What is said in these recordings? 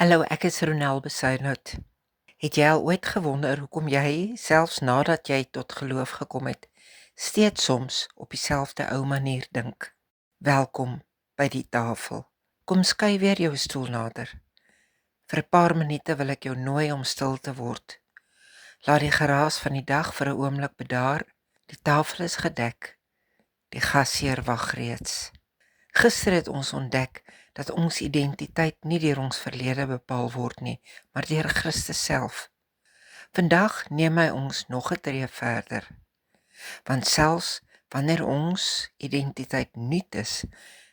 Hallo, ek is Ronel Besuidnout. Het jy al ooit gewonder hoekom jy, selfs nadat jy tot geloof gekom het, steeds soms op dieselfde ou manier dink? Welkom by die tafel. Kom skuif weer jou stoel nader. Vir 'n paar minute wil ek jou nooi om stil te word. Laat die geraas van die dag vir 'n oomblik bedaar. Die tafel is gedek. Die gasheer wag reeds. Gister het ons ontdek dat ons identiteit nie deur ons verlede bepaal word nie, maar deur Christus self. Vandag neem hy ons nog 'n tree verder. Want selfs wanneer ons identiteit nuut is,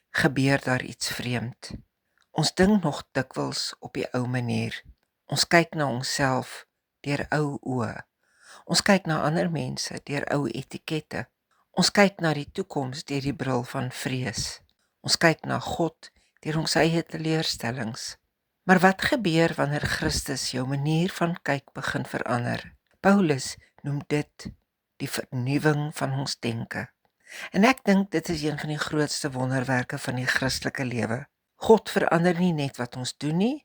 gebeur daar iets vreemd. Ons dink nog dikwels op die ou manier. Ons kyk na onsself deur ou oë. Ons kyk na ander mense deur ou etikette. Ons kyk na die toekoms deur die bril van vrees. Ons kyk na God deur ons eie teleurstellings. Maar wat gebeur wanneer Christus jou manier van kyk begin verander? Paulus noem dit die vernuwing van ons denke. En ek dink dit is een van die grootste wonderwerke van die Christelike lewe. God verander nie net wat ons doen nie,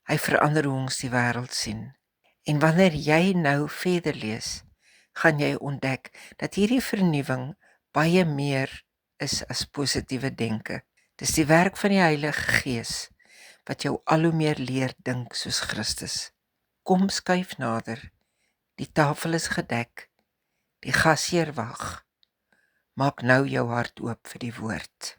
hy verander hoe ons die wêreld sien. En wanneer jy nou verder lees, gaan jy ontdek dat hierdie vernuwing baie meer is as positiewe denke. Dis die werk van die Heilige Gees wat jou al hoe meer leer dink soos Christus. Kom skuif nader. Die tafel is gedek. Die gasheer wag. Maak nou jou hart oop vir die woord.